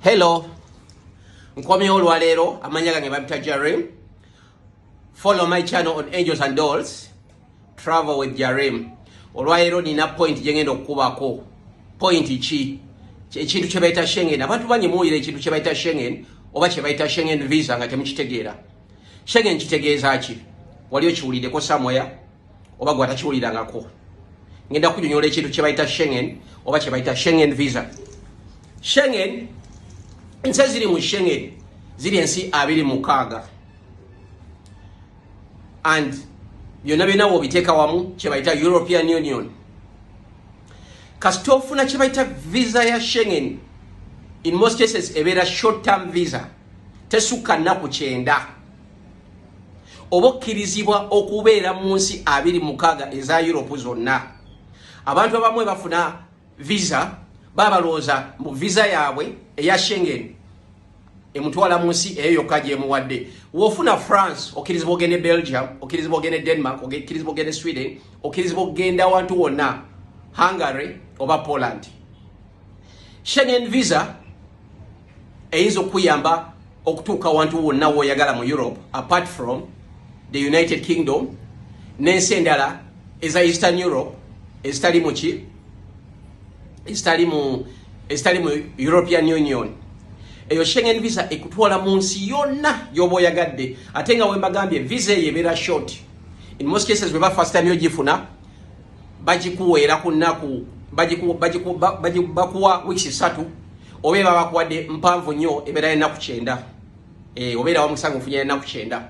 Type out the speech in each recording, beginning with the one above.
Hello, nkwami olwalero amanya gange babita Jarim. Follow my channel on Angels and Dolls. Travel with Jarim. Olwalero nina point jengendo okubako. Point chi. Ekintu kye bayita Schengen. Abantu bangi muwulira ekintu kye bayita Schengen oba kye bayita Schengen visa nga temukitegeera. Schengen kitegeeza ki? Wali okiwuliddeko somewhere oba gwe atakiwulirangako. Ngenda kunyonyola ekintu kye bayita Schengen oba kye bayita Schengen visa. Schengen ensi ziri mu Schengen ziri ensi 26 and byonna byonna wobiteeka wamu kye bayita European Union. Kasita ofuna kye bayita visa ya Schengen, in most cases ebeera short term visa, tesukka nnaku 9 oba okkirizibwa okubeera mu nsi 26 eza Europe zonna. Abantu abamu bafuna visa babalooza mu visa yaabwe eya Schengen emutwala mu nsi eyo yokka gyemuwadde. Wofuna France okkirizibwa ogende Belgium, okkirizibwa ogende Denmark, okkirizibwa ogende Sweden, okkirizibwa ogenda awantu wonna Hungary oba Poland. Schengen visa eyinza okuyamba okutuuka awantu wonna w'oyagala mu Europe apart from the United Kingdom n'ensi endala eza Eastern Europe ezitali mu ki ezitali mu European Union. Eyo Schengen visa ekutwala mu nsi yonna y'oba oyagadde, ate nga wembagambye visa eyo ebeera short. In most cases bwe ba first time ogifuna bagikuweera ku nnaku bakuwa weeks 3 oba bakuwadde mpanvu nnyo ebeera y'ennaku 9. Obeera wamusango ofunye ennaku 9.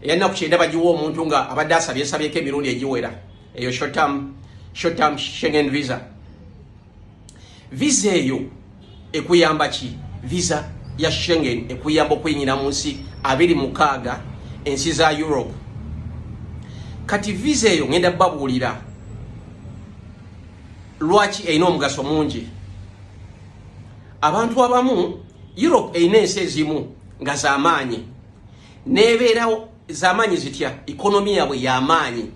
Ennaku 9 bagiwa omuntu nga abadde asabyeko emirundi egiwera. Eyo short term Schengen visa. Visa eyo ekuyamba ki? Visa ya Schengen ekuyamba okuyingira mu nsi 26 ensi za Europe. Kati visa eyo ngenda babuulira lwaki erina omugaso mungi. Abantu abamu Europe erina ensi ezimu nga z'amaanyi, n'ebeerawo z'amaanyi zitya, economy yaabwe y'amaanyi.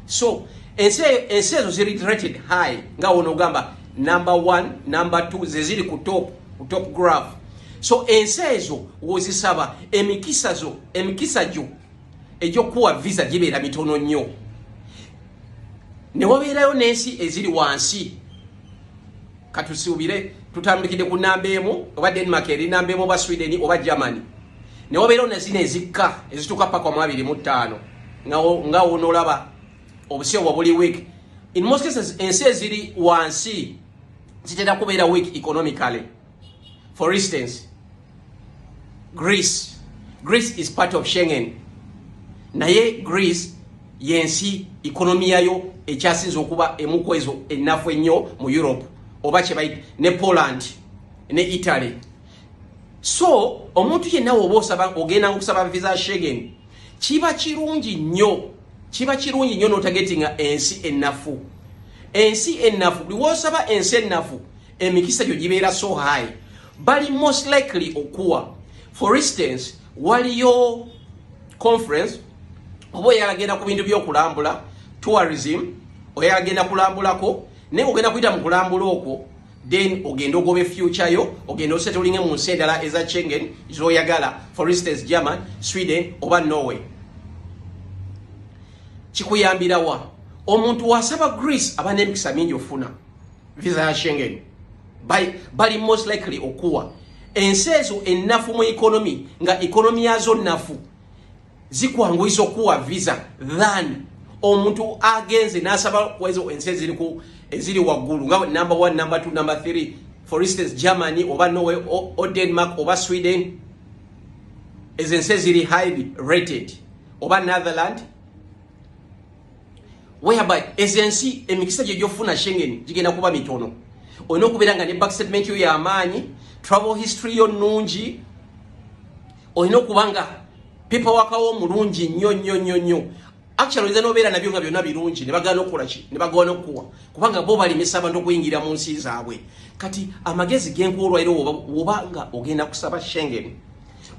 So ensi ezo ziri rated high nga wono ogamba number 1, number 2 zeziri ku top graph. So ensi ezo wozisaba emikisa gyo egyokuwa visa gibeera mitono nnyo. Ne wabeerayo n'ensi eziri wansi. Katusuubire tutambikidde ku namba emu oba Denmark eri namba emu oba Sweden oba Germany. Ne wabeerayo nezino ezikka ezituuka paka mu 25 nga wonoolaba obusewa buli week. In most cases ensi eziri wansi zitera kubeera weak economically. For instance, Greece is part of Schengen. Naye Greece yensi economy yayo ekyasinze okuba emukwezo ennafu ennyo mu Europe oba kye ne Poland ne Italy. So omuntu yenna woba ogenda okusaba visa Schengen kiba kirungi nnyo n'otagetinga ensi ennafu. Ensi ennafu buli wosaba ensi ennafu emikisa gyo gibeera so high, bali most likely okuwa. For instance, waliyo conference oba oyagenda ku bintu by'okulambula tourism, oyagenda kulambulako naye ogenda kuyita mu kulambula okwo, then ogenda ogobe future yo, ogenda osettling mu nsi endala eza Schengen z'oyagala, for instance German, Sweden oba Norway. Kikuyambira wa? Omuntu wasaba Greece aba n'emikisa mingi ofuna visa ya Schengen. Bali most likely okuwa. Ensi ezo ennafu mu economy nga economy yazo nnafu zikwanguyiza okuwa visa than omuntu agenze n'asaba kwezo ensi eziri waggulu nga number 1, number 2, number 3, for instance Germany oba Norway or Denmark oba Sweden. Ezo ensi eziri highly rated oba Netherlands, whereby ezensi emikisa gye gyofuna Schengen gigenda kuba mitono. Olina okubeera nga ne back statement yo y'amaanyi, travel history yo nnungi, olina okuba nga paperwork wo mulungi nnyo. Actually olina n'obeera nabyo nga byonna birungi ne bagaana okukola ki? Ne bagaana okuwa kubanga bo balimisa abantu okuyingira mu nsi zaabwe. Kati amagezi genkuwa olwaliro woba nga ogenda kusaba Schengen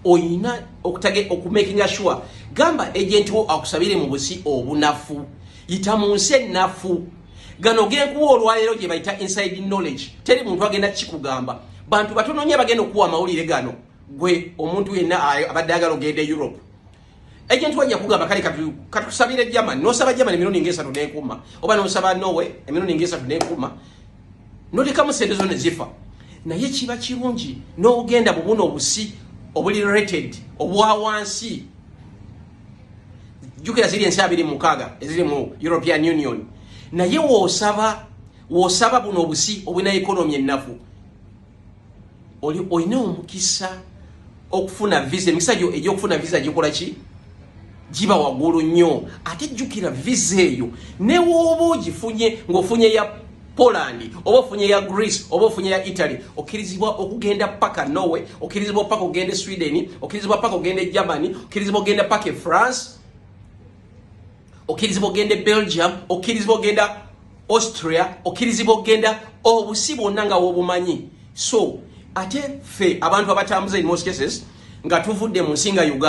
oyina okumakinga sure gamba agent wo akusabire mu busi obunafu, yita mu nsi ennafu. Gano genkuwa olwaliro gye bayita inside knowledge. Teri muntu agenda kikugamba bantu batono nnyo bagenda okuwa amawulire gano gwe omuntu yenna abadde ayagala ogenda e Europe. Agent wajja kugamba kale katusabire Germany nosaba Germany milioni ng'esatu n'ekuma oba nosaba Norway milioni ng'esatu n'ekuma notekamu sente zo ne zifa naye kiba kirungi n'ogenda mu buno obusi obuli rated obwa wansi jukira ziri ensi 26 eziri mu European Union naye wosaba buno obusi obuna economy ennafu olina omukisa okufuna visa emikisa egy'okufuna visa gikola ki jiba waggulu nnyo ate jjukira visa eyo ne wooba ogifunye ng'ofunye ya Poland oba ofunye ya Greece oba ofunye ya Italy okkirizibwa okugenda paka Norway okkirizibwa paka ogende Sweden okkirizibwa paka ogende Germany okkirizibwa ogenda paka France okkirizibwa ogende Belgium okkirizibwa ogenda Austria okkirizibwa ogenda obusi bwonna nga wobumanyi so ate ffe abantu abatambuza in most cases nga tuvudde mu nsi nga Uganda